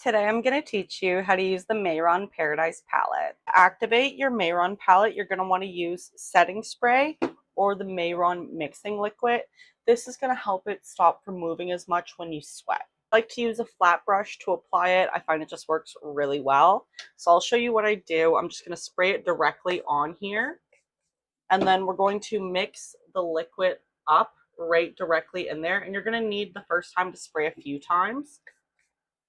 Today I'm going to teach you how to use the Mehron Paradise palette. To activate your Mehron palette, you're going to want to use setting spray or the Mehron mixing liquid. This is going to help it stop from moving as much when you sweat. I like to use a flat brush to apply it. I find it just works really well. So I'll show you what I do. I'm just going to spray it directly on here, and then we're going to mix the liquid up right directly in there. And you're going to need the first time to spray a few times,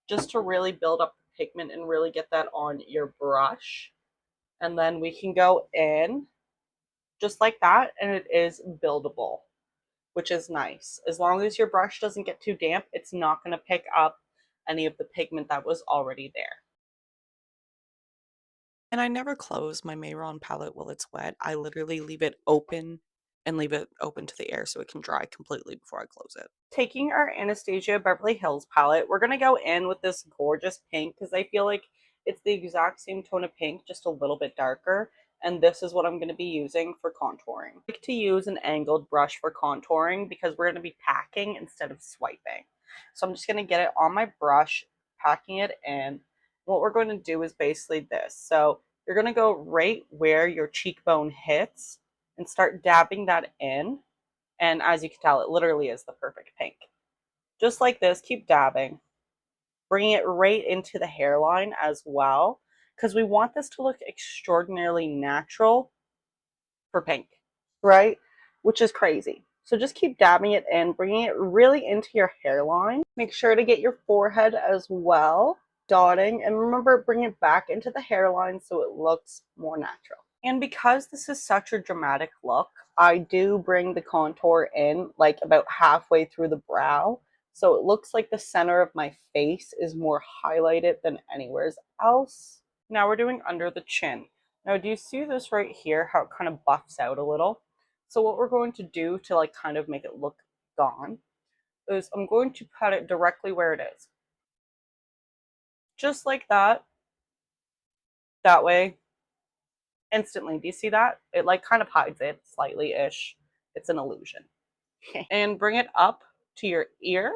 just to really build up the pigment and really get that on your brush. And then we can go in just like that, and it is buildable, which is nice. As long as your brush doesn't get too damp, it's not going to pick up any of the pigment that was already there. And I never close my Mehron palette while it's wet. I literally leave it open and leave it open to the air so it can dry completely before I close it. Taking our Anastasia Beverly Hills palette, we're going to go in with this gorgeous pink because I feel like it's the exact same tone of pink, just a little bit darker. And this is what I'm going to be using for contouring. I like to use an angled brush for contouring because we're going to be packing instead of swiping. So I'm just going to get it on my brush, packing it in. What we're going to do is basically this. So you're going to go right where your cheekbone hits and start dabbing that in. And as you can tell, it literally is the perfect pink. Just like this, keep dabbing, bringing it right into the hairline as well, because we want this to look extraordinarily natural for pink, right? Which is crazy. So just keep dabbing it in, bringing it really into your hairline. Make sure to get your forehead as well, dotting, and remember, bring it back into the hairline so it looks more natural. And because this is such a dramatic look, I do bring the contour in like about halfway through the brow. So it looks like the center of my face is more highlighted than anywhere else. Now we're doing under the chin. Now, do you see this right here, how it kind of buffs out a little? So what we're going to do to like kind of make it look gone is I'm going to put it directly where it is. Just like that. That way, instantly. Do you see that? It like kind of hides it slightly-ish. It's an illusion. And bring it up to your ear.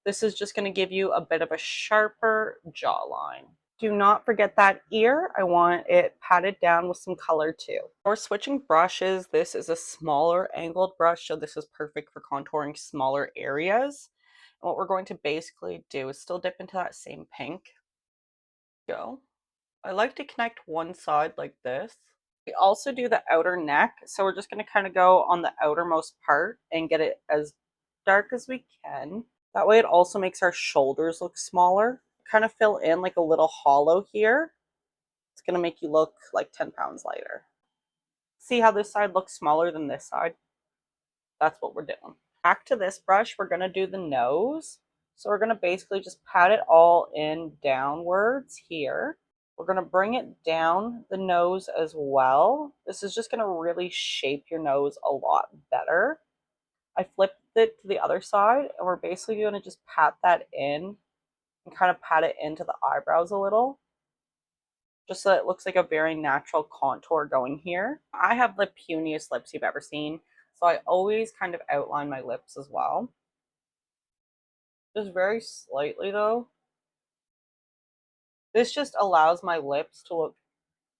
This is just going to give you a bit of a sharper jawline. Do not forget that ear. I want it patted down with some color too. We're switching brushes. This is a smaller angled brush, so this is perfect for contouring smaller areas. And what we're going to basically do is still dip into that same pink. Go. I like to connect one side like this. We also do the outer neck, so we're just going to kind of go on the outermost part and get it as dark as we can. That way it also makes our shoulders look smaller. Kind of fill in like a little hollow here. It's going to make you look like 10 pounds lighter. See how this side looks smaller than this side? That's what we're doing. Back to this brush, we're going to do the nose. So we're going to basically just pat it all in downwards here. We're going to bring it down the nose as well. This is just going to really shape your nose a lot better. I flipped it to the other side, and we're basically going to just pat that in and kind of pat it into the eyebrows a little, just so it looks like a very natural contour going here. I have the puniest lips you've ever seen, so I always kind of outline my lips as well. Just very slightly though. This just allows my lips to look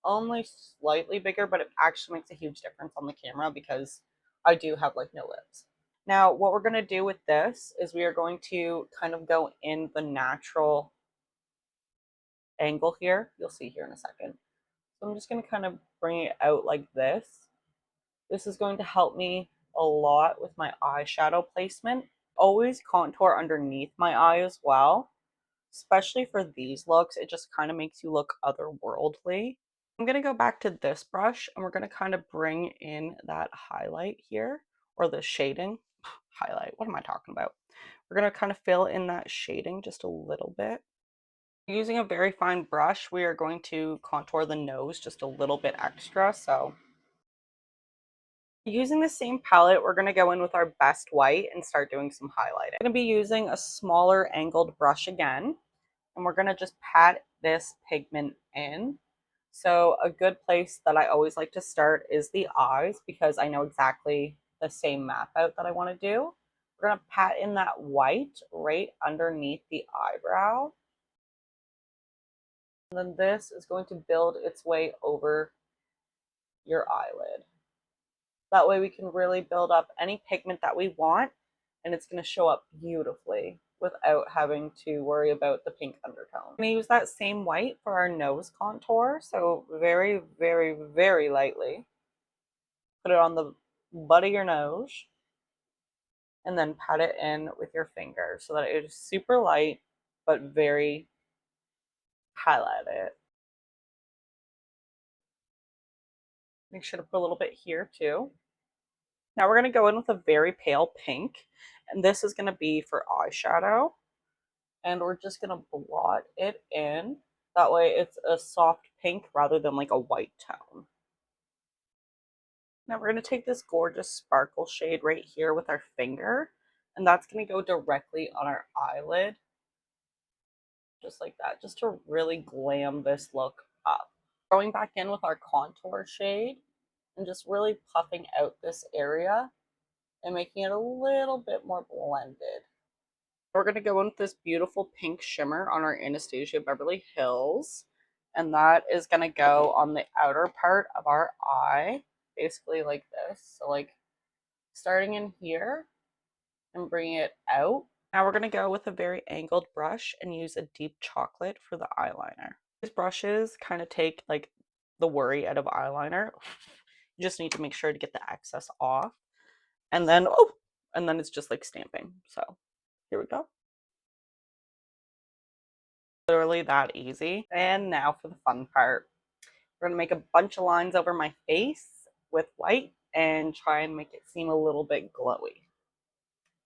only slightly bigger, but it actually makes a huge difference on the camera because I do have like no lips. Now, what we're going to do with this is we are going to kind of go in the natural angle here. You'll see here in a second. So I'm just going to kind of bring it out like this. This is going to help me a lot with my eyeshadow placement. Always contour underneath my eye as well, especially for these looks. It just kind of makes you look otherworldly. I'm going to go back to this brush and we're going to kind of bring in that highlight here, or the shading. Highlight, what am I talking about? We're going to kind of fill in that shading just a little bit. Using a very fine brush, we are going to contour the nose just a little bit extra. So using the same palette, we're going to go in with our best white and start doing some highlighting. I'm going to be using a smaller angled brush again, and we're going to just pat this pigment in. So a good place that I always like to start is the eyes, because I know exactly the same map out that I want to do. We're going to pat in that white right underneath the eyebrow. And then this is going to build its way over your eyelid. That way we can really build up any pigment that we want, and it's going to show up beautifully without having to worry about the pink undertone. I'm going to use that same white for our nose contour, so very, very, very lightly. Put it on the butt of your nose, and then pat it in with your finger so that it is super light, but very highlighted. Make sure to put a little bit here too. Now we're going to go in with a very pale pink, and this is going to be for eyeshadow. And we're just going to blot it in. That way it's a soft pink rather than like a white tone. Now we're going to take this gorgeous sparkle shade right here with our finger, and that's going to go directly on our eyelid. Just like that, just to really glam this look up. Going back in with our contour shade and just really puffing out this area and making it a little bit more blended. We're going to go in with this beautiful pink shimmer on our Anastasia Beverly Hills. And that is going to go on the outer part of our eye, basically like this. So like starting in here and bringing it out. Now we're going to go with a very angled brush and use a deep chocolate for the eyeliner. These brushes kind of take like the worry out of eyeliner. You just need to make sure to get the excess off. And then, and then it's just like stamping. So here we go. Literally that easy. And now for the fun part. We're going to make a bunch of lines over my face with white and try and make it seem a little bit glowy.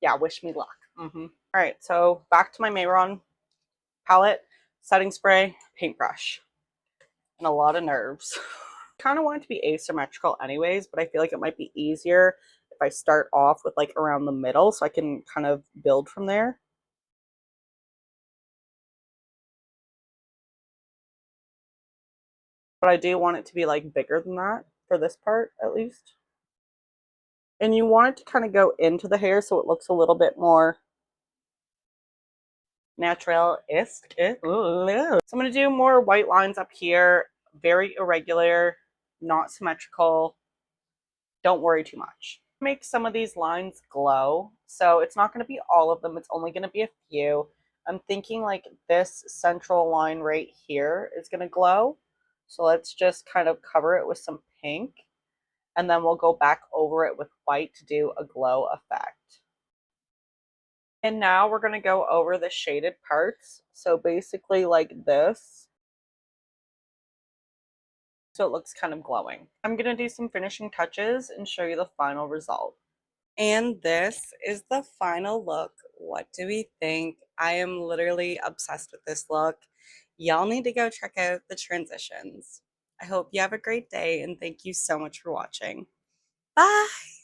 Yeah, wish me luck. All right, so back to my Mehron palette, setting spray, paintbrush, and a lot of nerves. Kind of want it to be asymmetrical anyways, but I feel like it might be easier if I start off with like around the middle so I can kind of build from there. But I do want it to be like bigger than that for this part at least. And you want it to kind of go into the hair so it looks a little bit more natural-esque. So I'm going to do more white lines up here. Very irregular, not symmetrical. Don't worry too much. Make some of these lines glow. So it's not going to be all of them. It's only going to be a few. I'm thinking like this central line right here is going to glow. So let's just kind of cover it with some pink. And then we'll go back over it with white to do a glow effect. And now we're going to go over the shaded parts. So basically like this. So it looks kind of glowing. I'm going to do some finishing touches and show you the final result. And this is the final look. What do we think? I am literally obsessed with this look. Y'all need to go check out the transitions. I hope you have a great day and thank you so much for watching. Bye!